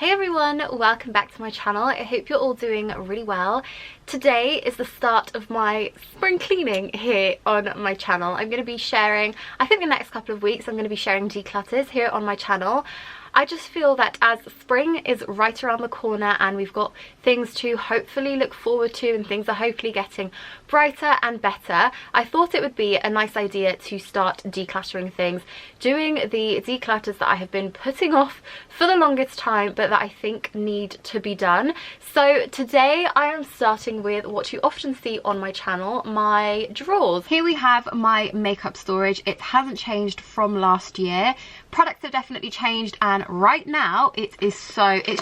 Hey everyone, welcome back to my channel. I hope you're all doing really well. Today is the start of my spring cleaning here on my channel. I'm going to be sharing, I think the next couple of weeks I'm going to be sharing declutters here on my channel. I just feel that as spring is right around the corner and we've got things to hopefully look forward to and things are hopefully getting brighter and better, I thought it would be a nice idea to start decluttering things, doing the declutters that I have been putting off for the longest time but that I think need to be done. So today I am starting with what you often see on my channel, my drawers. Here we have my makeup storage. It hasn't changed from last year. Products have definitely changed and right now it's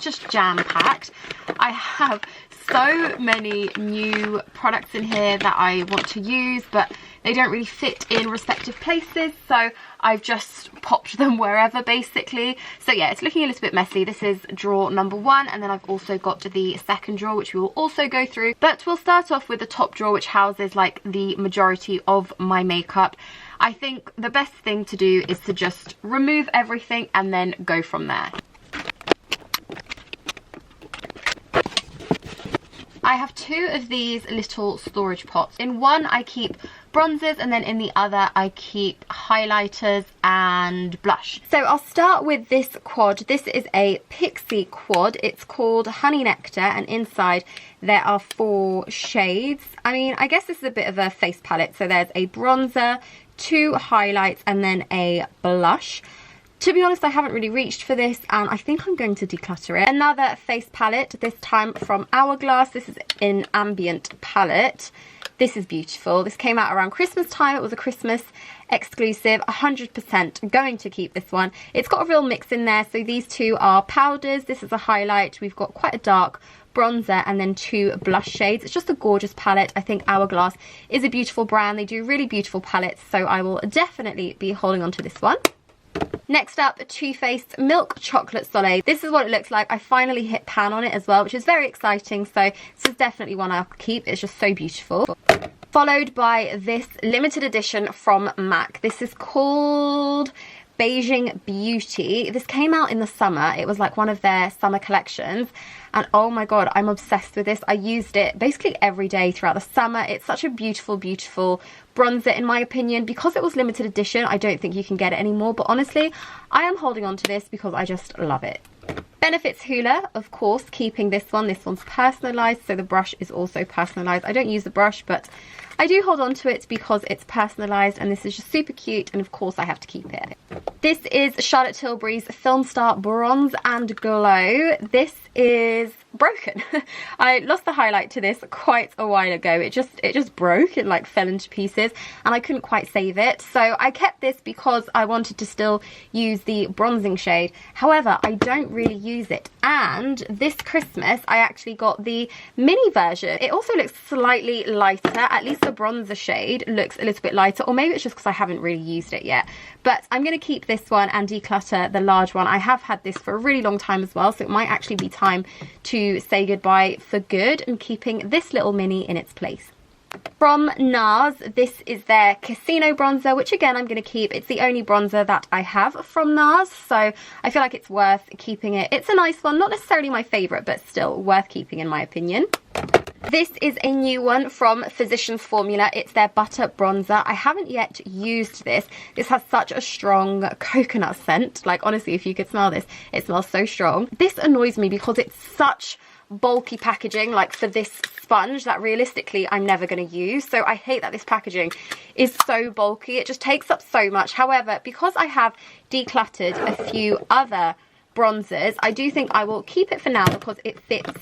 just jam-packed. I have so many new products in here that I want to use, but they don't really fit in respective places, so I've just popped them wherever basically. So yeah, it's looking a little bit messy. This is drawer number 1, and then I've also got the second drawer which we will also go through, but we'll start off with the top drawer which houses like the majority of my makeup. I think the best thing to do is to just remove everything and then go from there. I have 2 of these little storage pots. In one I keep bronzers and then in the other I keep highlighters and blush. So I'll start with this quad. This is a Peexo quad. It's called Honey Nectar and inside there are 4 shades. I mean, I guess this is a bit of a face palette. So there's a bronzer, 2 highlights and then a blush. To be honest, I haven't really reached for this and I think I'm going to declutter it. Another face palette, this time from Hourglass. This is an ambient palette. This is beautiful. This came out around Christmas time. It was a Christmas exclusive. 100% going to keep this one. It's got a real mix in there. So these 2 are powders. This is a highlight. We've got quite a dark bronzer and then 2 blush shades. It's just a gorgeous palette. I think Hourglass is a beautiful brand. They do really beautiful palettes. So I will definitely be holding on to this one. Next up, Too Faced Milk Chocolate Soleil. This is what it looks like. I finally hit pan on it as well, which is very exciting. So this is definitely one I'll keep. It's just so beautiful. Followed by this limited edition from MAC. This is called Beijing Beauty. This came out in the summer. It was like one of their summer collections. And oh my god, I'm obsessed with this. I used it basically every day throughout the summer. It's such a beautiful, beautiful bronzer in my opinion. Because it was limited edition, I don't think you can get it anymore. But honestly, I am holding on to this because I just love it. Benefits Hoola, of course, keeping this one. This one's personalised, so the brush is also personalised. I don't use the brush, but I do hold on to it because it's personalised and this is just super cute and of course I have to keep it. This is Charlotte Tilbury's Film Star Bronze and Glow. This is broken. I lost the highlight to this quite a while ago. It just broke. It like fell into pieces and I couldn't quite save it. So I kept this because I wanted to still use the bronzing shade. However, I don't really use it. And this Christmas I actually got the mini version. It also looks slightly lighter. At least the bronzer shade looks a little bit lighter, or maybe it's just because I haven't really used it yet. But I'm going to keep this one and declutter the large one. I have had this for a really long time as well, so it might actually be time to say goodbye for good and keeping this little mini in its place. From NARS, this is their Casino bronzer, which again I'm going to keep. It's the only bronzer that I have from NARS, so I feel like it's worth keeping it. It's a nice one, not necessarily my favourite, but still worth keeping in my opinion. This is a new one from Physicians Formula. It's their Butter Bronzer. I haven't yet used this. This has such a strong coconut scent. Like, honestly, if you could smell this, it smells so strong. This annoys me because it's such bulky packaging, like for this sponge that realistically I'm never going to use. So I hate that this packaging is so bulky. It just takes up so much. However, because I have decluttered a few other bronzers, I do think I will keep it for now because it fits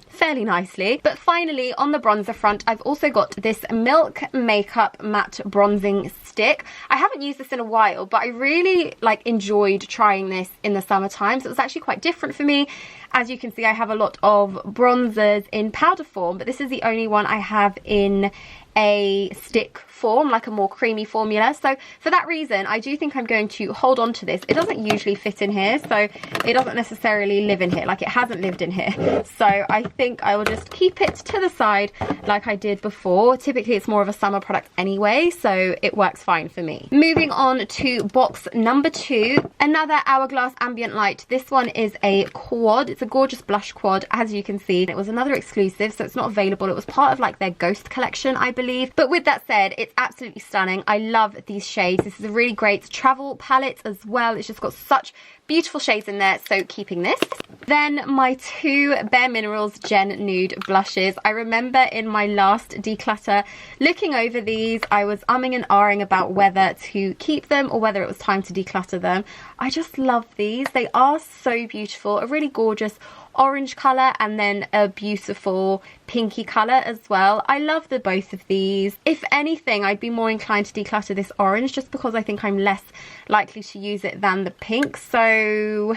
fairly nicely. But finally, on the bronzer front, I've also got this Milk Makeup Matte Bronzing Stick. I haven't used this in a while, but I really enjoyed trying this in the summertime, so it was actually quite different for me. As you can see, I have a lot of bronzers in powder form, but this is the only one I have in a stick form, like a more creamy formula. So for that reason, I do think I'm going to hold on to this. It doesn't usually fit in here, so it doesn't necessarily live in here, like it hasn't lived in here. So I think I will just keep it to the side like I did before. Typically it's more of a summer product anyway, so it works fine for me. Moving on to box number 2, another Hourglass Ambient Light. This one is a quad. It's a gorgeous blush quad, as you can see. It was another exclusive, so it's not available. It was part of like their Ghost collection, I believe. But with that said, it's absolutely stunning. I love these shades. This is a really great travel palette as well. It's just got such beautiful shades in there, so keeping this. Then my two Bare Minerals Gen Nude blushes. I remember in my last declutter looking over these, I was umming and ahhing about whether to keep them or whether it was time to declutter them. I just love these. They are so beautiful. A really gorgeous orange colour and then a beautiful pinky colour as well. I love the both of these. If anything, I'd be more inclined to declutter this orange just because I think I'm less likely to use it than the pink. So,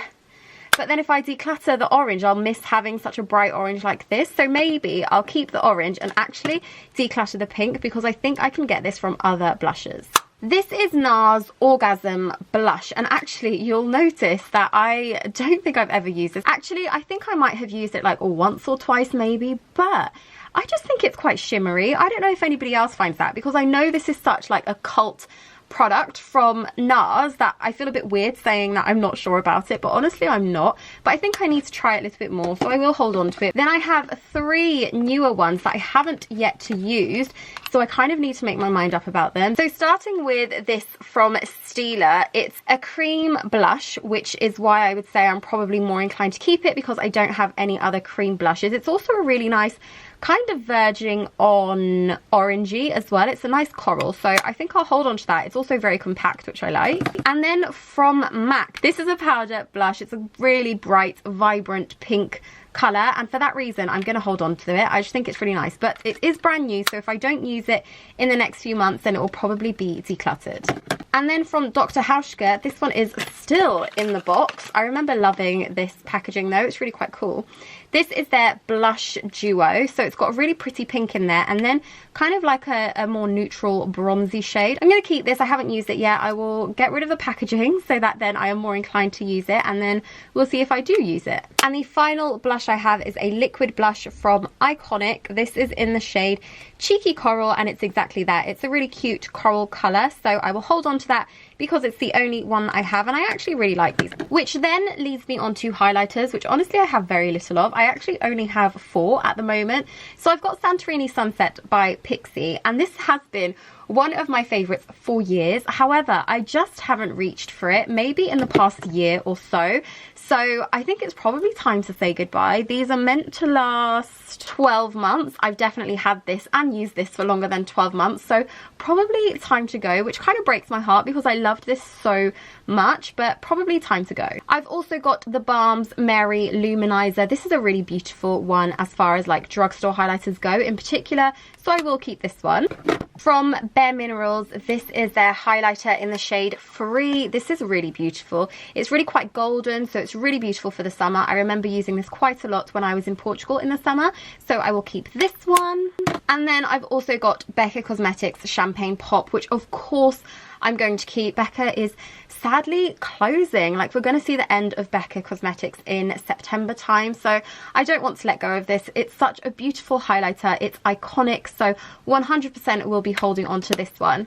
but then if I declutter the orange, I'll miss having such a bright orange like this. So maybe I'll keep the orange and actually declutter the pink because I think I can get this from other blushes. This is NARS Orgasm Blush, and actually you'll notice that I don't think I've ever used this. Actually, I think I might have used it like once or twice maybe, but I just think it's quite shimmery. I don't know if anybody else finds that, because I know this is such like a cult product from NARS that I feel a bit weird saying that I'm not sure about it, but honestly I'm not. But I think I need to try it a little bit more, so I will hold on to it. Then I have three newer ones that I haven't yet to use, so I kind of need to make my mind up about them. So starting with this from Stila, it's a cream blush, which is why I would say I'm probably more inclined to keep it because I don't have any other cream blushes. It's also a really nice kind of verging on orangey as well. It's a nice coral, so I think I'll hold on to that. It's also very compact, which I like. And then from MAC, this is a powder blush. It's a really bright, vibrant pink colour, and for that reason I'm going to hold on to it. I just think it's really nice, but it is brand new, so if I don't use it in the next few months then it will probably be decluttered. And then from Dr. Hauschka, this one is still in the box. I remember loving this packaging though, it's really quite cool. This is their blush duo, so it's got a really pretty pink in there and then kind of like a more neutral bronzy shade. I'm going to keep this, I haven't used it yet. I will get rid of the packaging so that then I am more inclined to use it, and then we'll see if I do use it. And the final blush I have is a liquid blush from Iconic. This is in the shade Cheeky Coral, and it's exactly that. It's a really cute coral colour, so I will hold on to that because it's the only one I have, and I actually really like these. Which then leads me on to highlighters, which honestly I have very little of. I actually only have 4 at the moment. So I've got Santorini Sunset by Peexo, and this has been one of my favourites for years. However, I just haven't reached for it, maybe in the past year or so. So I think it's probably time to say goodbye. These are meant to last 12 months. I've definitely had this and used this for longer than 12 months. So probably time to go, which kind of breaks my heart because I loved this so much, but probably time to go. I've also got the Balms Mary Luminizer. This is a really beautiful one as far as like drugstore highlighters go in particular, so I will keep this one. From Bare Minerals, this is their highlighter in the shade Free. This is really beautiful. It's really quite golden, so it's really beautiful for the summer. I remember using this quite a lot when I was in Portugal in the summer, so I will keep this one. And then I've also got Becca Cosmetics Champagne Pop, which of course I'm going to keep. Becca is sadly closing. Like, we're going to see the end of Becca Cosmetics in September time, so I don't want to let go of this. It's such a beautiful highlighter. It's iconic, so 100% will be holding on to this one.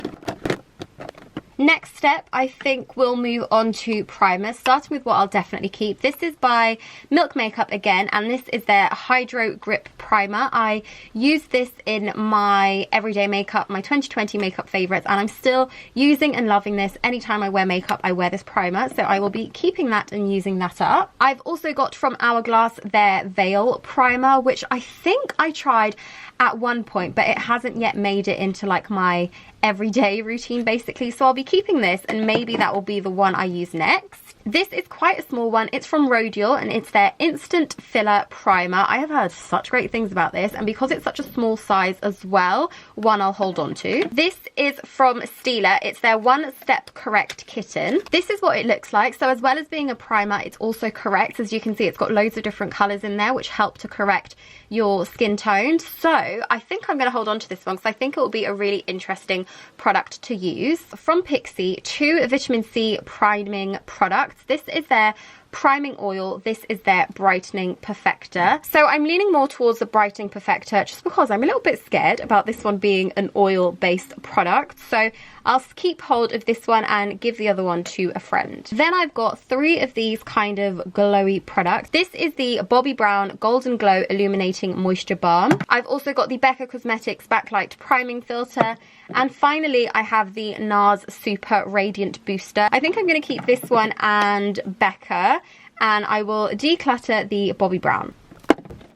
Next step, I think we'll move on to primers, starting with what I'll definitely keep. This is by Milk Makeup again, and this is their Hydro Grip Primer. I use this in my everyday makeup, my 2020 makeup favourites, and I'm still using and loving this. Anytime I wear makeup, I wear this primer, so I will be keeping that and using that up. I've also got from Hourglass their Veil Primer, which I think I tried at one point, but it hasn't yet made it into like my everyday routine basically, so I'll be keeping this and maybe that will be the one I use next. This is quite a small one. It's from Rodial and it's their Instant Filler Primer. I have heard such great things about this, and because it's such a small size as well, one I'll hold on to. This is from Stila. It's their One Step Correct Kitten. This is what it looks like. So as well as being a primer, it's also correct. As you can see, it's got loads of different colours in there which help to correct your skin tone. So I think I'm going to hold on to this one because I think it will be a really interesting product to use. From Peexo, 2 vitamin C priming products. This is their priming oil. This is their brightening perfector. So I'm leaning more towards the brightening perfector just because I'm a little bit scared about this one being an oil based product. So I'll keep hold of this one and give the other one to a friend. Then I've got 3 of these kind of glowy products. This is the Bobbi Brown Golden Glow Illuminating Moisture Balm. I've also got the Becca Cosmetics Backlight Priming Filter. And finally, I have the NARS Super Radiant Booster. I think I'm going to keep this one and Becca, and I will declutter the Bobbi Brown.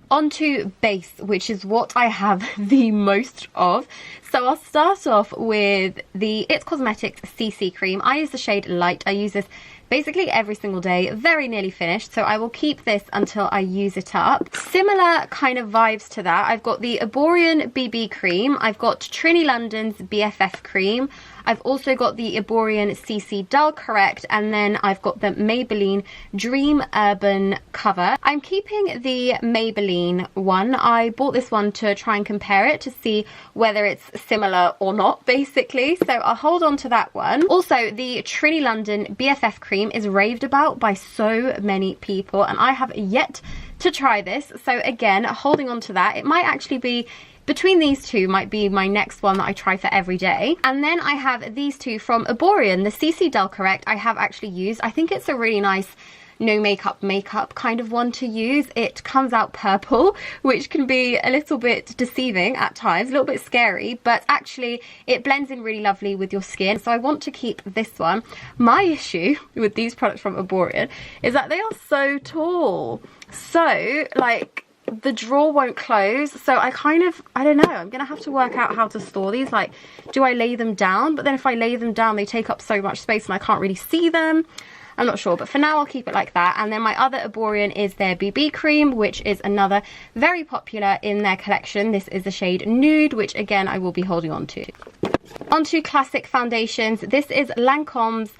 Onto base, which is what I have the most of. So I'll start off with the It's Cosmetics CC Cream. I use the shade Light. I use this basically every single day, very nearly finished, so I will keep this until I use it up. Similar kind of vibes to that, I've got the Erborian BB Cream, I've got Trini London's BFF Cream, I've also got the Erborian CC Dull Correct, and then I've got the Maybelline Dream Urban Cover. I'm keeping the Maybelline one. I bought this one to try and compare it to see whether it's similar or not, basically, so I'll hold on to that one. Also, the Trini London BFF Cream is raved about by so many people, and I have yet to try this, so again, holding on to that. It might actually be between these two, might be my next one that I try for every day. And then I have these two from Erborian, the CC Dull Correct. I have actually used. I think it's a really nice no makeup kind of one to use. It comes out purple, which can be a little bit deceiving at times, a little bit scary, but actually it blends in really lovely with your skin, so I want to keep this one. My issue with these products from Erborian is that they are so tall, so like the drawer won't close, so I don't know, I'm gonna have to work out how to store these. Like, do I lay them down? But then if I lay them down, they take up so much space and I can't really see them. I'm not sure, but for now I'll keep it like that. And then my other Erborian is their BB Cream, which is another very popular in their collection. This is the shade Nude, which again I will be holding on to. Onto classic foundations. This is Lancome's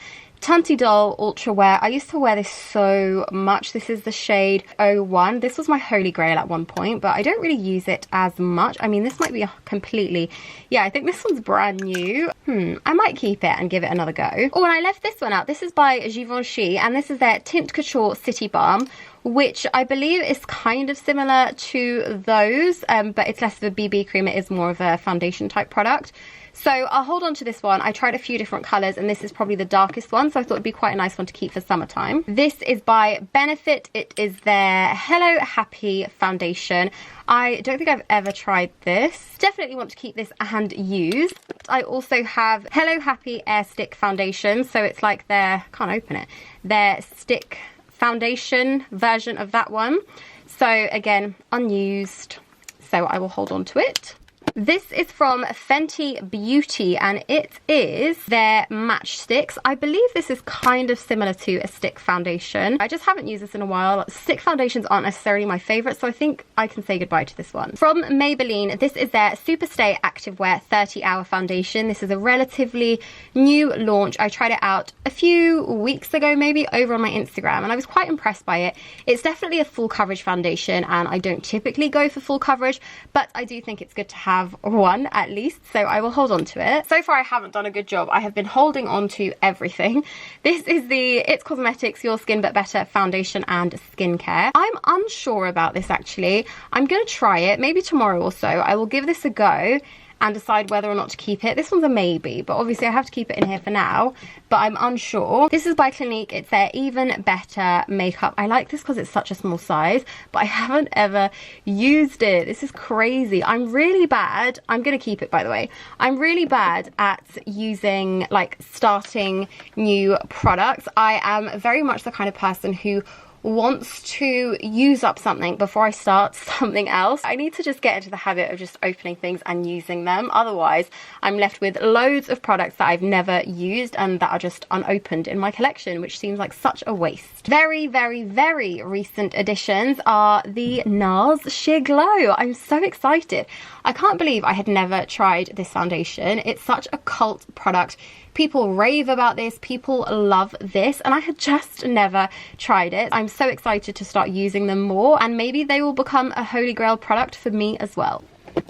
Tunti Doll Ultra Wear. I used to wear this so much. This is the shade 01. This was my holy grail at one point, but I don't really use it as much. I mean, this might be a completely, yeah, I think this one's brand new. I might keep it and give it another go. Oh, and I left this one out. This is by Givenchy, and this is their Tint Couture City Balm, which I believe is kind of similar to those, but it's less of a BB cream. It is more of a foundation type product. So I'll hold on to this one. I tried a few different colours, and this is probably the darkest one, so I thought it'd be quite a nice one to keep for summertime. This is by Benefit. It is their Hello Happy foundation. I don't think I've ever tried this. Definitely want to keep this and use. I also have Hello Happy Air Stick foundation, so it's like their, can't open it, their stick foundation version of that one. So again, unused, so I will hold on to it. This is from Fenty Beauty, and it is their Match Sticks. I believe this is kind of similar to a stick foundation. I just haven't used this in a while. Stick foundations aren't necessarily my favourite, so I think I can say goodbye to this one. From Maybelline, this is their Superstay Activewear 30-Hour Foundation. This is a relatively new launch. I tried it out a few weeks ago, maybe, over on my Instagram, and I was quite impressed by it. It's definitely a full coverage foundation, and I don't typically go for full coverage, but I do think it's good to have one at least, so I will hold on to it. So far I haven't done a good job. I have been holding on to everything. This is the It's Cosmetics Your Skin But Better Foundation and Skincare. I'm unsure about this actually. I'm gonna try it maybe tomorrow or so. I will give this a go and decide whether or not to keep it. This one's a maybe, but obviously I have to keep it in here for now, but I'm unsure. This is by Clinique. It's their Even Better Makeup. I like this because it's such a small size, but I haven't ever used it. This is crazy. I'm really bad. I'm gonna keep it, by the way. I'm really bad at using, like, starting new products. I am very much the kind of person who wants to use up something before I start something else. I need to just get into the habit of just opening things and using them. Otherwise, I'm left with loads of products that I've never used and that are just unopened in my collection, which seems like such a waste. Very, very, very recent additions are the NARS Sheer Glow. I'm so excited. I can't believe I had never tried this foundation. It's such a cult product. People rave about this, people love this, and I had just never tried it. I'm so excited to start using them more, and maybe they will become a holy grail product for me as well.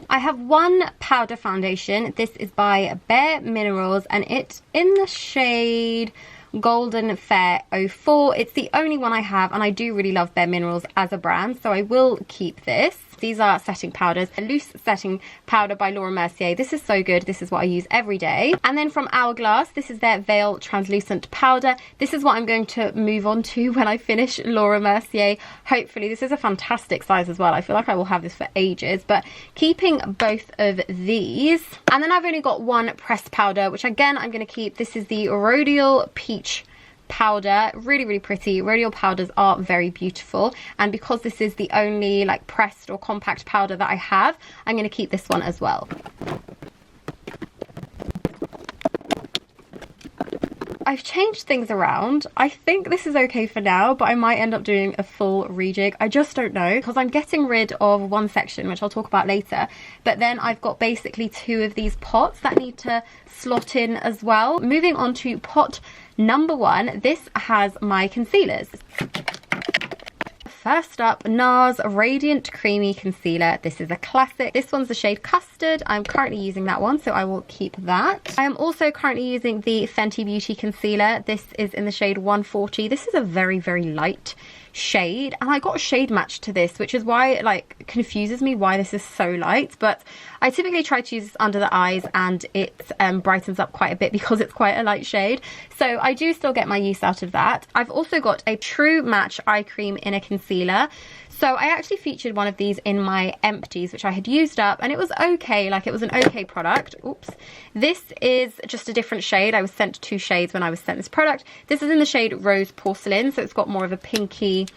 I have one powder foundation. This is by Bare Minerals, and it's in the shade Golden Fair 04. It's the only one I have, and I do really love Bare Minerals as a brand, so I will keep this. These are setting powders. A loose setting powder by Laura Mercier. This is so good. This is what I use every day. And then from Hourglass, this is their Veil Translucent Powder. This is what I'm going to move on to when I finish Laura Mercier. Hopefully, this is a fantastic size as well. I feel like I will have this for ages, but keeping both of these. And then I've only got one pressed powder, which again, I'm going to keep. This is the Rhodial Peach powder. Really pretty. Rhodial powders are very beautiful, and because this is the only like pressed or compact powder that I have, I'm going to keep this one as well. I've changed things around. I think this is okay for now, but I might end up doing a full rejig. I just don't know, because I'm getting rid of one section, which I'll talk about later, but then I've got basically 2 of these pots that need to slot in as well. Moving on to pot number 1, this has my concealers. First up, NARS Radiant Creamy Concealer. This is a classic. This one's the shade Custard. I'm currently using that one, so I will keep that. I am also currently using the Fenty Beauty Concealer. This is in the shade 140. This is a very light shade, and I got a shade match to this, which is why it like confuses me why this is so light, but I typically try to use this under the eyes, and it brightens up quite a bit because it's quite a light shade, so I do still get my use out of that. I've also got a True Match Eye Cream in a concealer. So I actually featured one of these in my empties, which I had used up, and it was okay, like it was an okay product. Oops. This is just a different shade. I was sent 2 shades when I was sent this product. This is in the shade Rose Porcelain, so it's got more of a pinky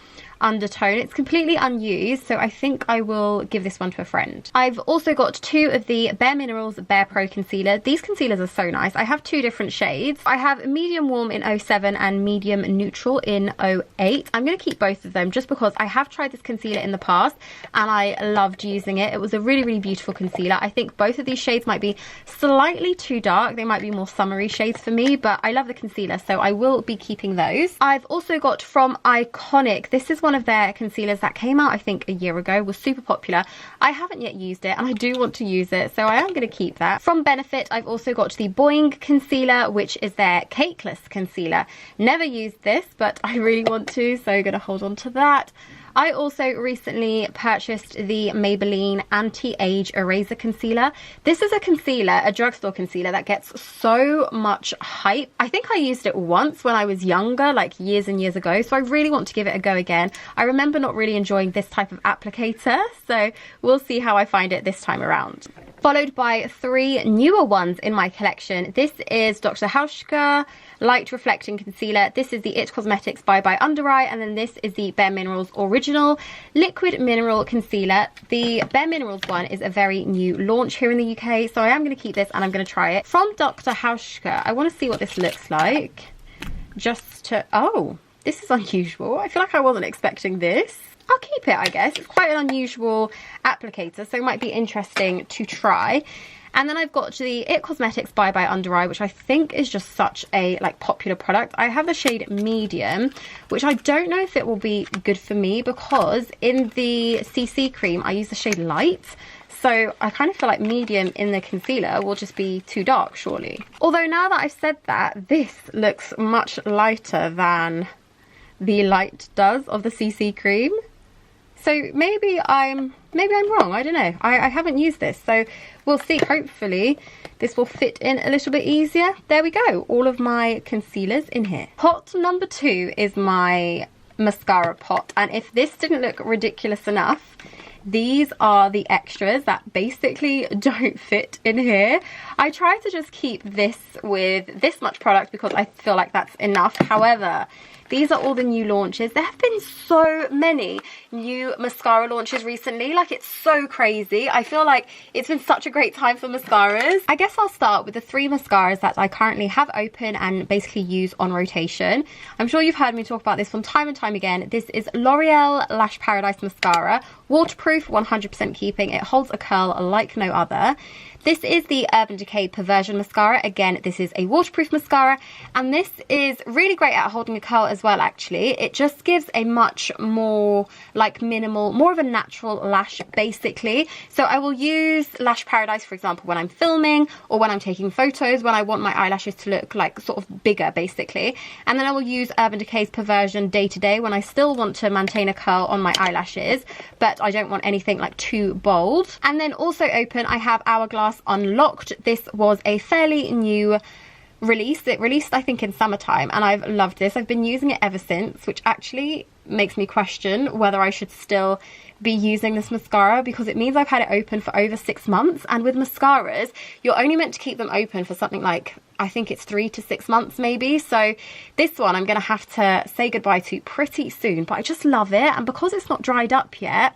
undertone. It's completely unused, so I think I will give this one to a friend. I've also got 2 of the Bare Minerals Bare Pro Concealer. These concealers are so nice. I have 2 different shades. I have Medium Warm in 07 and Medium Neutral in 08. I'm going to keep both of them just because I have tried this concealer in the past and I loved using it. It was a really beautiful concealer. I think both of these shades might be slightly too dark. They might be more summery shades for me, but I love the concealer, so I will be keeping those. I've also got from Iconic. This is one of their concealers that came out I think a year ago, was super popular. I haven't yet used it and I do want to use it, so I am going to keep that. From Benefit, I've also got the Boing Concealer, which is their Cakeless Concealer. Never used this, but I really want to, so I'm going to hold on to that. I also recently purchased the Maybelline Anti-Age Eraser Concealer. This is a concealer, a drugstore concealer, that gets so much hype. I think I used it once when I was younger, like years and years ago, so I really want to give it a go again. I remember not really enjoying this type of applicator, so we'll see how I find it this time around. Followed by 3 newer ones in my collection. This is Dr. Hauschka Light Reflecting Concealer. This is the It Cosmetics Bye Bye Under Eye, and then this is the Bare Minerals Original Liquid Mineral Concealer. The Bare Minerals one is a very new launch here in the UK, so I am going to keep this and I'm going to try it. From Dr. Hauschka, I want to see what this looks like. Just to, oh, this is unusual. I feel like I wasn't expecting this. I'll keep it, I guess. It's quite an unusual applicator, so it might be interesting to try. And then I've got the It Cosmetics Bye Bye Under Eye, which I think is just such a like popular product. I have the shade Medium, which I don't know if it will be good for me because in the CC cream I use the shade Light. So I kind of feel like medium in the concealer will just be too dark, surely. Although now that I've said that, this looks much lighter than the light does of the CC cream. So maybe I'm wrong, I don't know. I haven't used this, so we'll see. Hopefully this will fit in a little bit easier. There we go, all of my concealers in here. Pot number 2 is my mascara pot, and if this didn't look ridiculous enough, these are the extras that basically don't fit in here. I try to just keep this with this much product because I feel like that's enough. However, these are all the new launches. There have been so many new mascara launches recently. Like, it's so crazy. I feel like it's been such a great time for mascaras. I guess I'll start with the 3 mascaras that I currently have open and basically use on rotation. I'm sure you've heard me talk about this one time and time again. This is L'Oreal Lash Paradise Mascara. Waterproof, 100% keeping. It holds a curl like no other. This is the Urban Decay Perversion Mascara. Again, this is a waterproof mascara, and this is really great at holding a curl as as well, actually. It just gives a much more like minimal, more of a natural lash basically. So I will use Lash Paradise, for example, when I'm filming or when I'm taking photos, when I want my eyelashes to look like sort of bigger basically. And then I will use Urban Decay's Perversion day to day when I still want to maintain a curl on my eyelashes, but I don't want anything like too bold. And then also open, I have Hourglass Unlocked. This was a fairly new release. It released I think in summertime, and I've loved this. I've been using it ever since, which actually makes me question whether I should still be using this mascara, because it means I've had it open for over 6 months, and with mascaras you're only meant to keep them open for something like, I think it's 3 to 6 months maybe. So this one I'm gonna have to say goodbye to pretty soon, but I just love it, and because it's not dried up yet,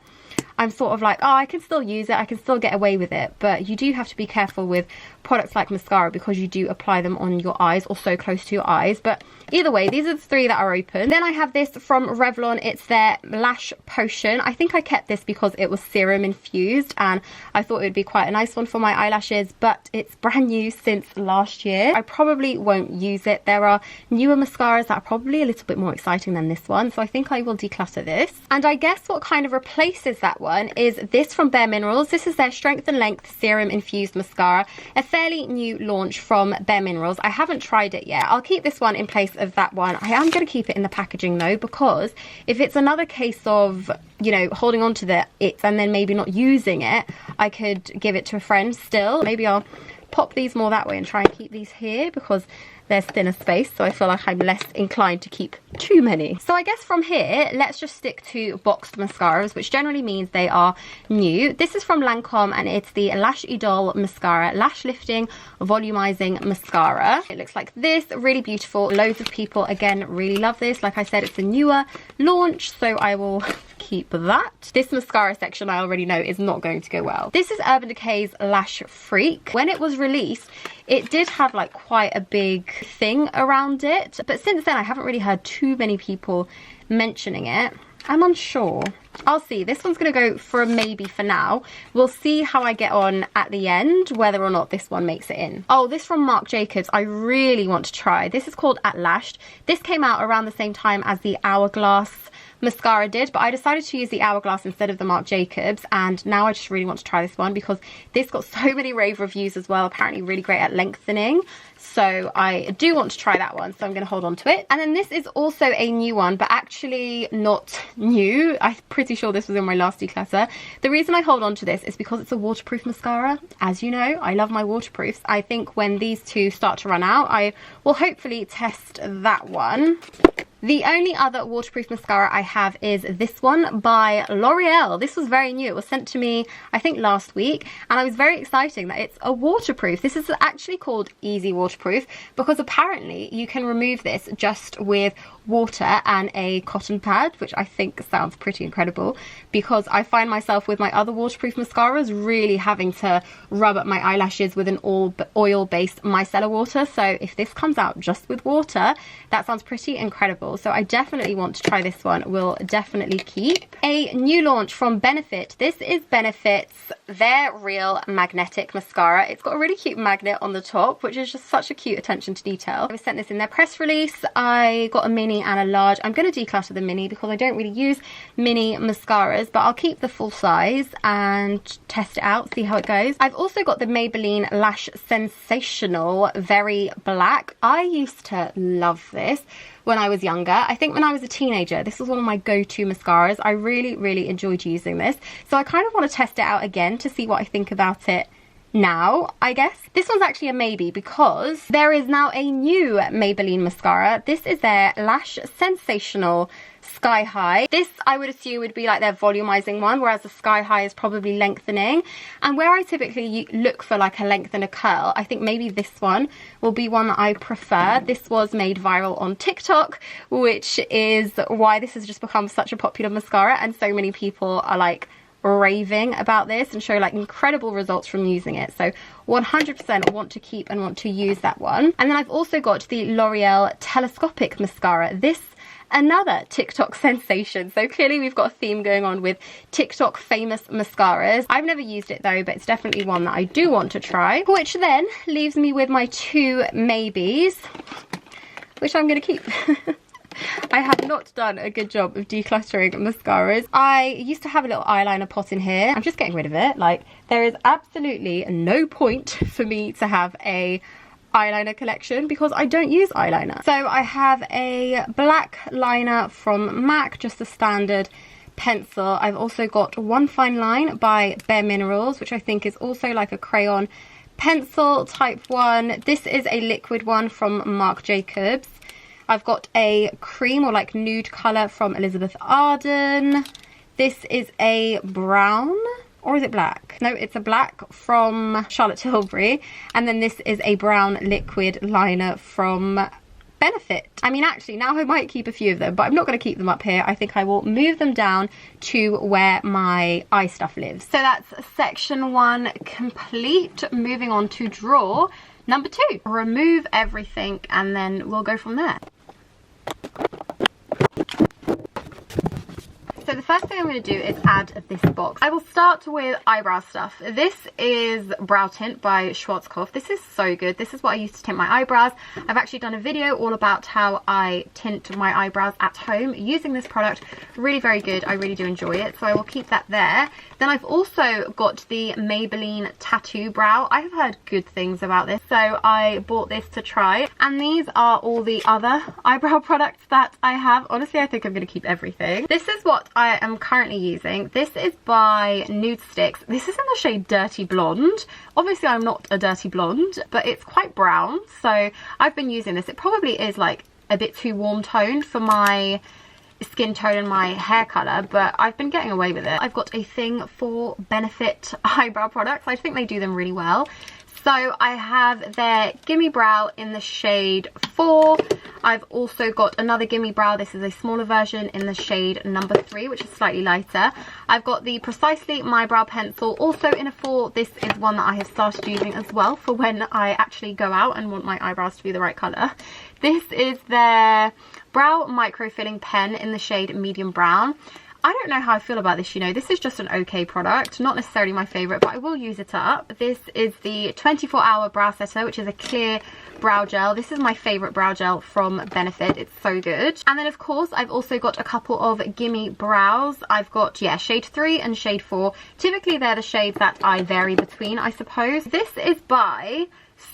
I'm sort of like, oh, I can still use it, I can still get away with it. But you do have to be careful with products like mascara because you do apply them on your eyes or so close to your eyes. But either way, these are the 3 that are open. Then I have this from Revlon. It's their Lash Potion. I think I kept this because it was serum infused and I thought it would be quite a nice one for my eyelashes, but it's brand new since last year. I probably won't use it. There are newer mascaras that are probably a little bit more exciting than this one, so I think I will declutter this. And I guess what kind of replaces that one is this from Bare Minerals. This is their Strength and Length Serum Infused Mascara, a fairly new launch from Bare Minerals. I haven't tried it yet. I'll keep this one in place of that one. I am going to keep it in the packaging though, because if it's another case of, you know, holding on to it and then maybe not using it, I could give it to a friend still. Maybe I'll pop these more that way and try and keep these here because there's thinner space, so I feel like I'm less inclined to keep too many. So I guess from here, let's just stick to boxed mascaras, which generally means they are new. This is from Lancome and it's the Lash Idole Mascara Lash Lifting Volumizing Mascara. It looks like this, really beautiful. Loads of people, again, really love this. Like I said, it's a newer launch, so I will keep that. This mascara section I already know is not going to go well. This is Urban Decay's Lash Freak. When it was released, it did have like quite a big thing around it, but since then I haven't really heard too many people mentioning it. I'm unsure. I'll see. This one's going to go for a maybe for now. We'll see how I get on at the end, whether or not this one makes it in. Oh, this from Marc Jacobs I really want to try. This is called At Lashed. This came out around the same time as the Hourglass mascara did, but I decided to use the Hourglass instead of the Marc Jacobs, and now I just really want to try this one because this got so many rave reviews as well. Apparently really great at lengthening, so I do want to try that one, so I'm going to hold on to it. And then this is also a new one, but actually not new. I'm pretty sure this was in my last declutter. The reason I hold on to this is because it's a waterproof mascara. As you know, I love my waterproofs. I think when these two start to run out, I will hopefully test that one. The only other waterproof mascara I have is this one by L'Oreal. This was very new. It was sent to me, I think, last week, and I was very excited that it's a waterproof. This is actually called Easy Waterproof because apparently you can remove this just with water and a cotton pad, which I think sounds pretty incredible because I find myself with my other waterproof mascaras really having to rub up my eyelashes with an oil-based micellar water. So if this comes out just with water, that sounds pretty incredible. So I definitely want to try this one. Will definitely keep. A new launch from Benefit. This is Benefit's Their Real Magnetic Mascara. It's got a really cute magnet on the top, which is just such a cute attention to detail. I was sent this in their press release. I got a mini and a large. I'm going to declutter the mini because I don't really use mini mascaras, but I'll keep the full size and test it out, see how it goes. I've also got the Maybelline Lash Sensational Very Black. I used to love this when I was younger. I think when I was a teenager, this was one of my go-to mascaras. I really enjoyed using this. So I kind of want to test it out again to see what I think about it now, I guess. This one's actually a maybe because there is now a new Maybelline mascara. This is their Lash Sensational Sky High. This I would assume would be like their volumizing one, whereas the Sky High is probably lengthening. And where I typically look for like a length and a curl, I think maybe this one will be one that I prefer. This was made viral on TikTok, which is why this has just become such a popular mascara, and so many people are like raving about this and show like incredible results from using it. So 100% want to keep and want to use that one. And then I've also got the L'Oreal Telescopic Mascara. This another TikTok sensation. So clearly we've got a theme going on with TikTok famous mascaras. I've never used it though, but it's definitely one that I do want to try, which then leaves me with my two maybes, which I'm going to keep. I have not done a good job of decluttering mascaras. I used to have a little eyeliner pot in here. I'm just getting rid of it. Like, there is absolutely no point for me to have a eyeliner collection because I don't use eyeliner. So I have a black liner from MAC, just a standard pencil. I've also got One Fine Line by Bare Minerals, which I think is also like a crayon pencil type one. This is a liquid one from Marc Jacobs. I've got a cream or like nude colour from Elizabeth Arden. This is a brown, or is it black? No, it's a black from Charlotte Tilbury. And then this is a brown liquid liner from Benefit. I mean, actually, now I might keep a few of them, but I'm not going to keep them up here. I think I will move them down to where my eye stuff lives. So that's section 1 complete. Moving on to drawer number 2. Remove everything and then we'll go from there. So the first thing I'm going to do is add this box. I will start with eyebrow stuff. This is Brow Tint by Schwarzkopf. This is so good. This is what I use to tint my eyebrows. I've actually done a video all about how I tint my eyebrows at home using this product. Really very good. I really do enjoy it. So I will keep that there. Then I've also got the Maybelline Tattoo Brow. I have heard good things about this, so I bought this to try. And these are all the other eyebrow products that I have. Honestly, I think I'm going to keep everything. This is what I am currently using. This is by Nude Sticks. This is in the shade Dirty Blonde. Obviously, I'm not a dirty blonde, but it's quite brown. So I've been using this. It probably is like a bit too warm toned for my skin tone and my hair colour, but I've been getting away with it. I've got a thing for Benefit eyebrow products. I think they do them really well. So I have their Gimme Brow in the shade 4. I've also got another Gimme Brow. This is a smaller version in the shade number 3, which is slightly lighter. I've got the Precisely My Brow Pencil, also in a 4. This is one that I have started using as well for when I actually go out and want my eyebrows to be the right colour. This is their Brow Micro Filling Pen in the shade Medium Brown. I don't know how I feel about this, you know. This is just an okay product, not necessarily my favourite, but I will use it up. This is the 24-hour Brow Setter, which is a clear brow gel. This is my favourite brow gel from Benefit. It's so good. And then, of course, I've also got a couple of Gimme Brows. I've got, yeah, shade 3 and shade 4. Typically, they're the shades that I vary between, I suppose. This is by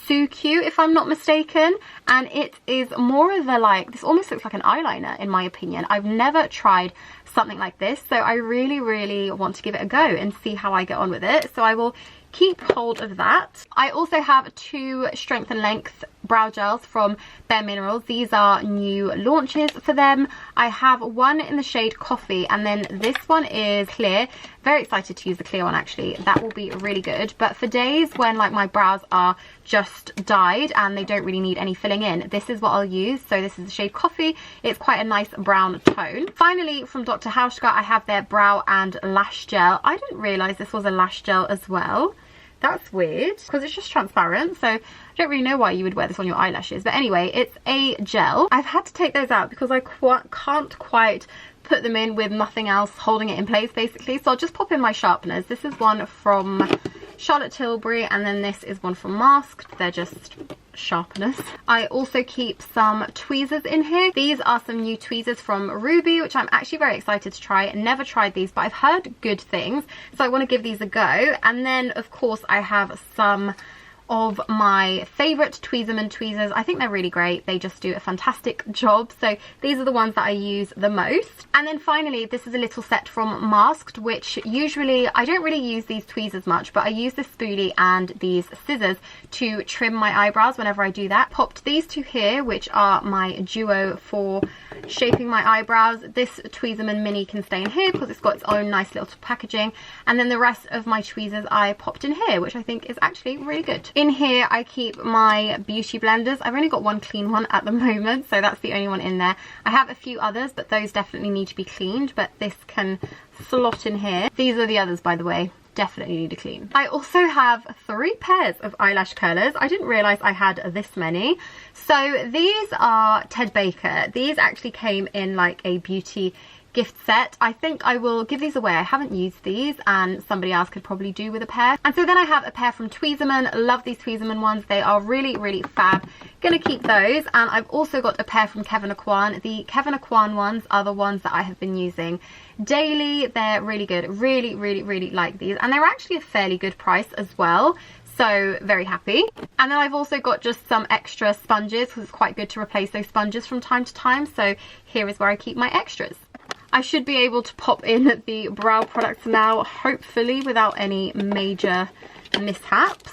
So Cute, if I'm not mistaken, and it is more of a like, this almost looks like an eyeliner in my opinion. I've never tried something like this, so I really want to give it a go and see how I get on with it. So I will keep hold of that. I also have 2 Strength and Length brow gels from Bare Minerals. These are new launches for them. I have one in the shade Coffee, and then this one is clear. Very excited to use the clear one actually. That will be really good. But for days when like my brows are just dyed and they don't really need any filling in, this is what I'll use. So this is the shade Coffee. It's quite a nice brown tone. Finally, from Dr. Hauschka, I have their brow and lash gel. I didn't realise this was a lash gel as well. That's weird because it's just transparent, so I don't really know why you would wear this on your eyelashes. But anyway, it's a gel. I've had to take those out because I can't quite put them in with nothing else holding it in place basically. So I'll just pop in my sharpeners. This is one from Charlotte Tilbury, and then this is one from Masked. They're just sharpeners. I also keep some tweezers in here. These are some new tweezers from Ruby, which I'm actually very excited to try. Never tried these, but I've heard good things, so I want to give these a go. And then of course I have some of my favourite Tweezerman tweezers. I think they're really great. They just do a fantastic job. So these are the ones that I use the most. And then finally, this is a little set from Masked, which usually I don't really use these tweezers much, but I use this spoolie and these scissors to trim my eyebrows whenever I do that. Popped these two here, which are my duo for shaping my eyebrows. This Tweezerman mini can stay in here because it's got its own nice little packaging. And then the rest of my tweezers I popped in here, which I think is actually really good. In here I keep my beauty blenders. I've only got one clean one at the moment, so that's the only one in there. I have a few others, but those definitely need to be cleaned, but this can slot in here. These are the others, by the way. Definitely need to clean. I also have 3 pairs of eyelash curlers. I didn't realise I had this many. So these are Ted Baker. These actually came in like a beauty gift set. I think I will give these away. I haven't used these and somebody else could probably do with a pair. And so then I have a pair from Tweezerman. Love these Tweezerman ones. They are really fab. Gonna keep those. And I've also got a pair from Kevyn Aucoin. The Kevyn Aucoin ones are the ones that I have been using daily. They're really good. Really, really, really like these. And they're actually a fairly good price as well. So very happy. And then I've also got just some extra sponges because it's quite good to replace those sponges from time to time. So here is where I keep my extras. I should be able to pop in the brow products now, hopefully without any major mishaps.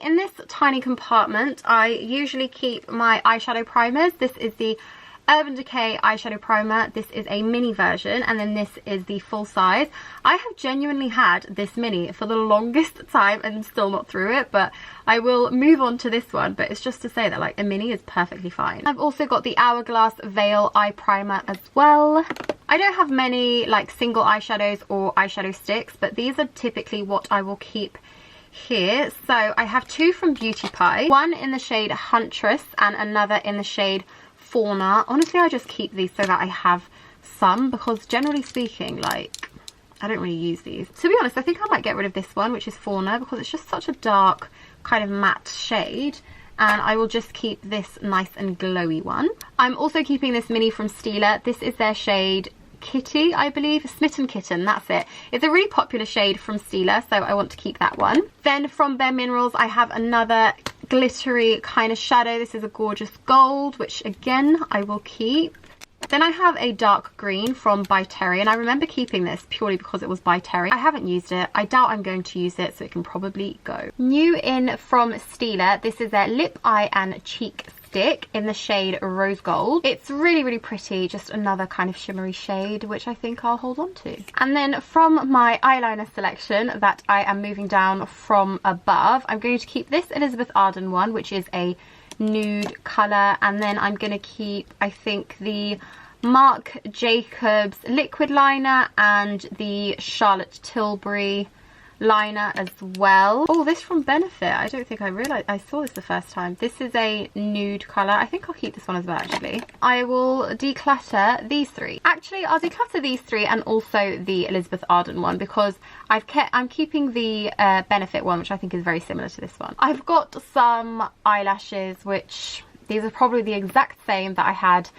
In this tiny compartment, I usually keep my eyeshadow primers. This is the Urban Decay eyeshadow primer. This is a mini version, and then this is the full size. I have genuinely had this mini for the longest time and still not through it, but I will move on to this one. But it's just to say that like a mini is perfectly fine. I've also got the Hourglass Veil eye primer as well. I don't have many like single eyeshadows or eyeshadow sticks, but these are typically what I will keep here. So I have two from Beauty Pie, one in the shade Huntress and another in the shade Fauna. Honestly, I just keep these so that I have some, because generally speaking, like, I don't really use these. To be honest, I think I might get rid of this one, which is Fauna, because it's just such a dark kind of matte shade, and I will just keep this nice and glowy one. I'm also keeping this mini from Stila. This is their shade Kitty, I believe. Smitten Kitten, that's it. It's a really popular shade from Stila, so I want to keep that one. Then from Bare Minerals, I have another glittery kind of shadow. This is a gorgeous gold, which again I will keep. Then I have a dark green from By Terry, and I remember keeping this purely because it was By Terry. I haven't used it. I doubt I'm going to use it, so it can probably go. New in from Stila, this is their lip, eye and cheek stick in the shade Rose Gold. It's really, really pretty. Just another kind of shimmery shade, which I think I'll hold on to. And then from my eyeliner selection that I am moving down from above, I'm going to keep this Elizabeth Arden one, which is a nude colour. And then I'm going to keep, I think, the Marc Jacobs liquid liner and the Charlotte Tilbury liner as well. Oh, this from Benefit. I don't think I realised I saw this the first time. This is a nude colour. I think I'll keep this one as well, actually. I will declutter these three. Actually, I'll declutter these three and also the Elizabeth Arden one, because I'm keeping the Benefit one, which I think is very similar to this one. I've got some eyelashes, which these are probably the exact same that I had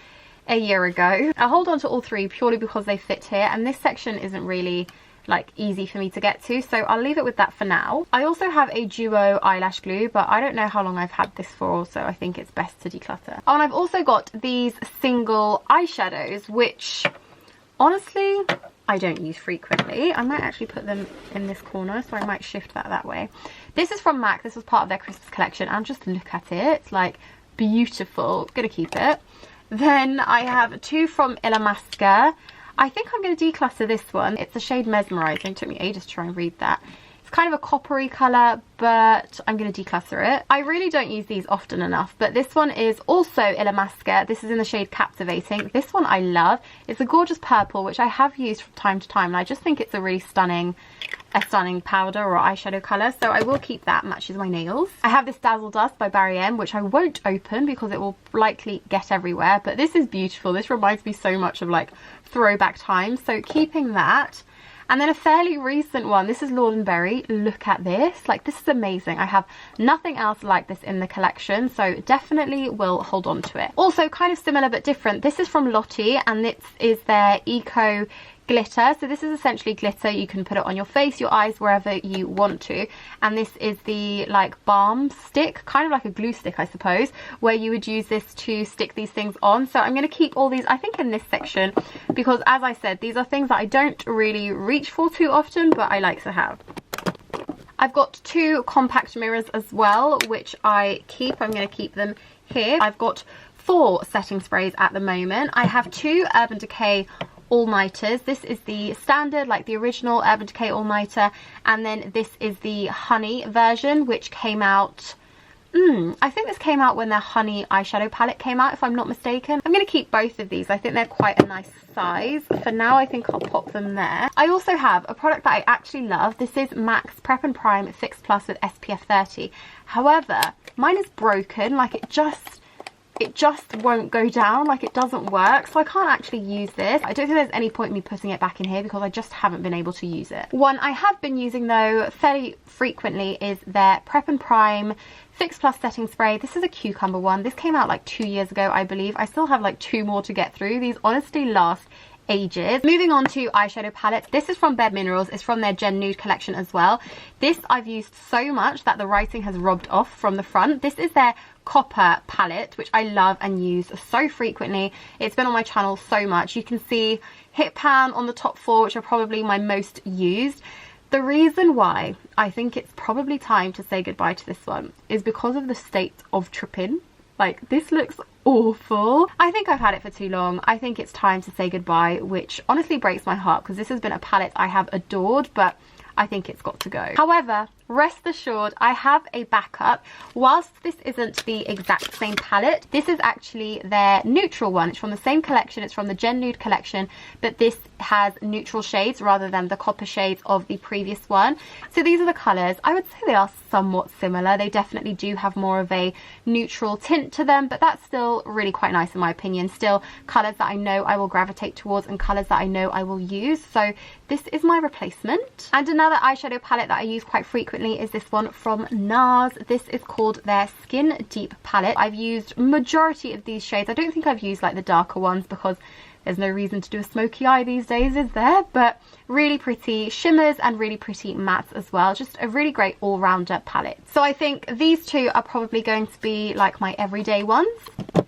a year ago. I'll hold on to all three purely because they fit here, and this section isn't really like easy for me to get to, so I'll leave it with that for now. I also have a duo eyelash glue, but I don't know how long I've had this for, so I think it's best to declutter. Oh, and I've also got these single eyeshadows, which honestly I don't use frequently. I might actually put them in this corner, so I might shift that way. This is from MAC. This was part of their Christmas collection, and just look at it. It's like beautiful. Gonna keep it. Then I have two from Illamasqua. I think I'm going to declutter this one. It's the shade Mesmerizing. It took me ages to try and read that. It's kind of a coppery colour, but I'm going to declutter it. I really don't use these often enough, but this one is also Illamasqua. This is in the shade Captivating. This one I love. It's a gorgeous purple, which I have used from time to time, and I just think it's a really stunning powder or eyeshadow colour, so I will keep that. Matches my nails. I have this Dazzle Dust by Barry M, which I won't open because it will likely get everywhere, but this is beautiful. This reminds me so much of like throwback times, so keeping that. And then a fairly recent one, this is Lord & Berry. Look at this, like this is amazing. I have nothing else like this in the collection, so definitely will hold on to it. Also kind of similar but different, this is from Lottie, and this is their Eco Glitter. So this is essentially glitter. You can put it on your face, your eyes, wherever you want to. And this is the like balm stick, kind of like a glue stick I suppose, where you would use this to stick these things on. So I'm going to keep all these I think in this section, because as I said, these are things that I don't really reach for too often, but I like to have. I've got two compact mirrors as well, which I keep. I'm going to keep them here. I've got 4 setting sprays at the moment. I have 2 Urban Decay all-nighters. This is the standard, like the original Urban Decay all-nighter, and then this is the honey version, which came out I think this came out when their honey eyeshadow palette came out, if I'm not mistaken. I'm going to keep both of these. I think they're quite a nice size. For now, I think I'll pop them there. I also have a product that I actually love. This is MAC's Prep and Prime Fix Plus with SPF 30. However, mine is broken. Like, it just it just won't go down, like it doesn't work, so I can't actually use this. I don't think there's any point in me putting it back in here because I just haven't been able to use it. One I have been using though fairly frequently is their Prep and Prime Fix Plus setting spray. This is a cucumber one. This came out like 2 years ago, I believe. I still have like 2 more to get through. These honestly last ages. Moving on to eyeshadow palettes. This is from Bare Minerals. It's from their Gen Nude collection as well. This I've used so much that the writing has rubbed off from the front. This is their Copper palette, which I love and use so frequently. It's been on my channel so much. You can see Hit Pan on the top 4, which are probably my most used. The reason why I think it's probably time to say goodbye to this one is because of the state of tripping. Like, this looks awful. I think I've had it for too long. I think it's time to say goodbye, which honestly breaks my heart because this has been a palette I have adored, but I think it's got to go. However, rest assured, I have a backup. Whilst this isn't the exact same palette, this is actually their neutral one. It's from the same collection. It's from the Gen Nude collection, but this has neutral shades rather than the copper shades of the previous one. So these are the colours. I would say they are somewhat similar. They definitely do have more of a neutral tint to them, but that's still really quite nice in my opinion. Still colours that I know I will gravitate towards and colours that I know I will use. So this is my replacement. And another eyeshadow palette that I use quite frequently is this one from NARS. This is called their Skin Deep palette. I've used majority of these shades. I don't think I've used like the darker ones because there's no reason to do a smoky eye these days, is there? But really pretty shimmers and really pretty mattes as well. Just a really great all-rounder palette. So I think these two are probably going to be like my everyday ones.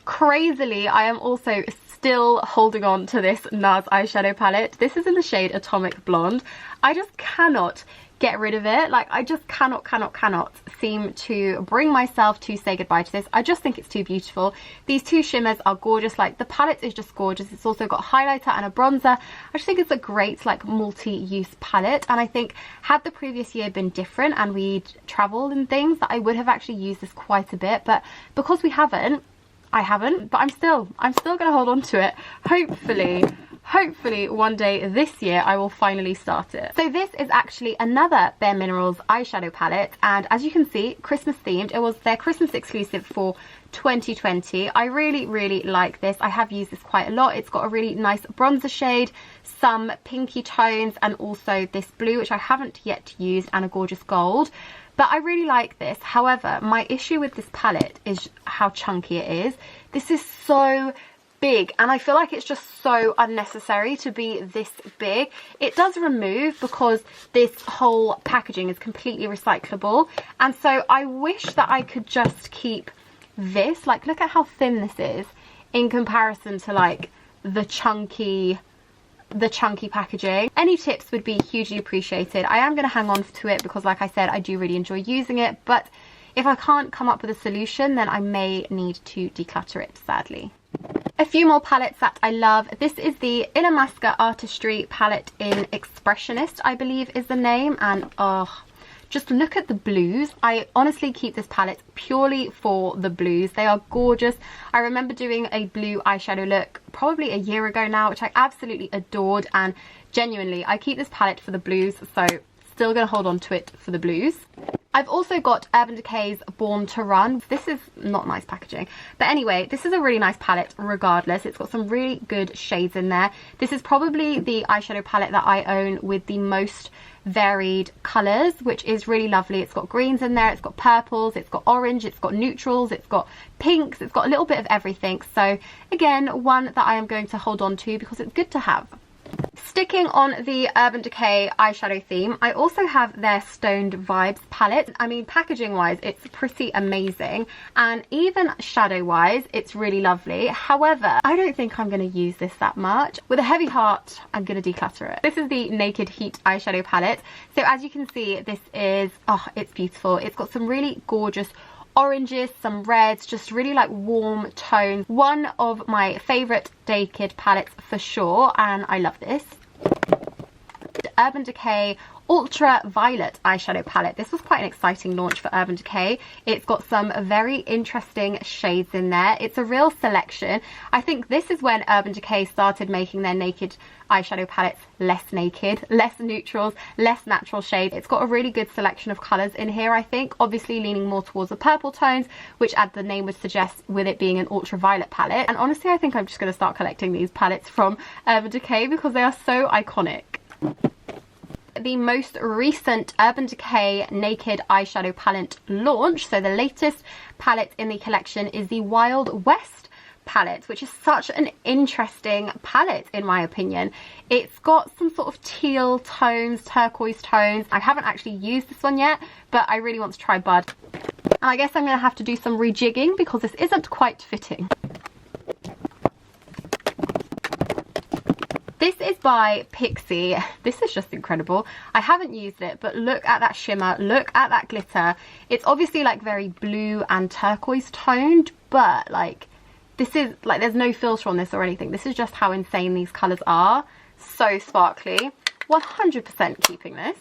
Crazily, I am also still holding on to this NARS eyeshadow palette. This is in the shade Atomic Blonde. I just cannot get rid of it. Like, I just cannot seem to bring myself to say goodbye to this. I just think it's too beautiful. These two shimmers are gorgeous. Like, the palette is just gorgeous. It's also got highlighter and a bronzer. I just think it's a great like multi-use palette, and I think had the previous year been different and we'd traveled and things, that I would have actually used this quite a bit, but because we haven't, I haven't, but I'm still gonna hold on to it. Hopefully one day this year I will finally start it. So this is actually another Bare Minerals eyeshadow palette, and as you can see, Christmas themed. It was their Christmas exclusive for 2020. I really like this. I have used this quite a lot. It's got a really nice bronzer shade, some pinky tones, and also this blue, which I haven't yet used, and a gorgeous gold. But I really like this. However, my issue with this palette is how chunky it is. This is so big, and I feel like it's just so unnecessary to be this big. It does remove because this whole packaging is completely recyclable, and so I wish that I could just keep this. Like, look at how thin this is in comparison to like the chunky packaging. Any tips would be hugely appreciated. I am going to hang on to it because, like I said, I do really enjoy using it, but if I can't come up with a solution, then I may need to declutter it, sadly. A few more palettes that I love. This is the Illamasqua Artistry palette in Expressionist, I believe is the name, and just look at the blues. I honestly keep this palette purely for the blues. They are gorgeous. I remember doing a blue eyeshadow look probably a year ago now, which I absolutely adored, and genuinely I keep this palette for the blues, so still gonna hold on to it for the blues. I've also got Urban Decay's Born to Run. This is not nice packaging, but anyway, this is a really nice palette regardless. It's got some really good shades in there. This is probably the eyeshadow palette that I own with the most varied colours, which is really lovely. It's got greens in there, it's got purples, it's got orange, it's got neutrals, it's got pinks, it's got a little bit of everything. So again, one that I am going to hold on to because it's good to have. Sticking on the Urban Decay eyeshadow theme, I also have their Stoned Vibes palette. I mean, packaging wise, it's pretty amazing, and even shadow wise, it's really lovely. However, I don't think I'm going to use this that much. With a heavy heart, I'm going to declutter it. This is the Naked Heat eyeshadow palette. So as you can see, this is, it's beautiful. It's got some really gorgeous oranges, some reds, just really like warm tones. One of my favourite Naked palettes for sure, and I love this. Urban Decay Ultra Violet eyeshadow palette. This was quite an exciting launch for Urban Decay. It's got some very interesting shades in there. It's a real selection. I think this is when Urban Decay started making their naked eyeshadow palettes less naked, less neutrals, less natural shades. It's got a really good selection of colours in here, I think. Obviously leaning more towards the purple tones, which as the name would suggest, with it being an ultraviolet palette. And honestly, I think I'm just going to start collecting these palettes from Urban Decay because they are so iconic. The most recent Urban Decay Naked Eyeshadow Palette launch, so the latest palette in the collection, is the Wild West palette, which is such an interesting palette in my opinion. It's got some sort of teal tones, turquoise tones. I haven't actually used this one yet, but I really want to try Bud. And I guess I'm going to have to do some rejigging because this isn't quite fitting. This is by Peexo. This is just incredible. I haven't used it, but look at that shimmer, look at that glitter. It's obviously like very blue and turquoise toned, but like this is like, there's no filter on this or anything. This is just how insane these colours are. So sparkly. 100% keeping this.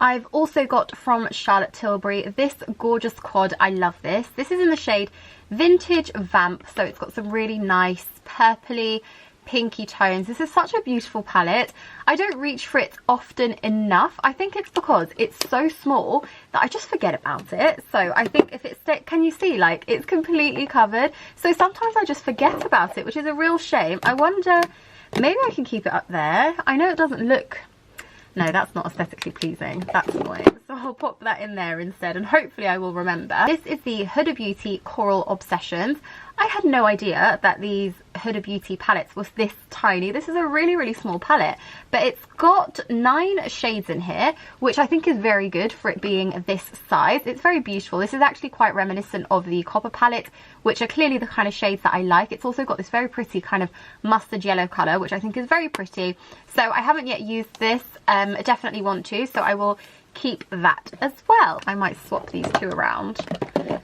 I've also got from Charlotte Tilbury this gorgeous quad. I love this. This is in the shade Vintage Vamp, so it's got some really nice purpley pinky tones. This is such a beautiful palette. I don't reach for it often enough. I think it's because it's so small that I just forget about it. So I think if it's, can you see, like it's completely covered, so sometimes I just forget about it, which is a real shame. I wonder, maybe I can keep it up there. I know it doesn't look, no, that's not aesthetically pleasing. That's annoying. So I'll pop that in there instead and hopefully I will remember. This is the Huda Beauty Coral Obsessions. I had no idea that these Huda Beauty palettes was this tiny. This is a really, really small palette, but it's got 9 shades in here, which I think is very good for it being this size. It's very beautiful. This is actually quite reminiscent of the Copper palette, which are clearly the kind of shades that I like. It's also got this very pretty kind of mustard yellow colour, which I think is very pretty. So I haven't yet used this. I definitely want to, so I will keep that as well. I might swap these two around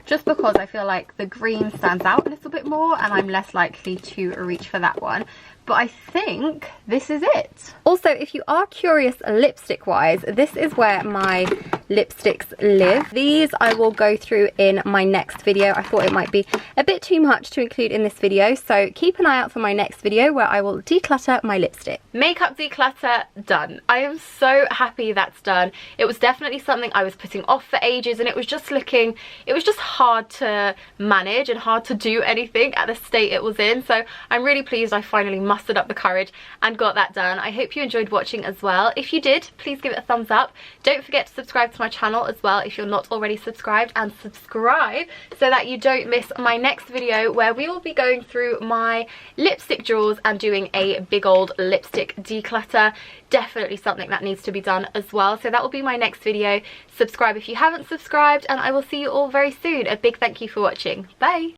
just because I feel like the green stands out a little bit more and I'm less likely to reach for that one. But I think this is it. Also, if you are curious lipstick wise, this is where my lipsticks live. These I will go through in my next video. I thought it might be a bit too much to include in this video, so keep an eye out for my next video where I will declutter my lipstick. Makeup declutter done. I am so happy that's done. It was definitely something I was putting off for ages and it was just hard to manage and hard to do anything at the state it was in. So I'm really pleased I finally mustered up the courage and got that done. I hope you enjoyed watching as well. If you did, please give it a thumbs up. Don't forget to subscribe to my channel as well if you're not already subscribed, and subscribe so that you don't miss my next video where we will be going through my lipstick drawers and doing a big old lipstick declutter. Definitely something that needs to be done as well. So that will be my next video. Subscribe if you haven't subscribed and I will see you all very soon. A big thank you for watching. Bye!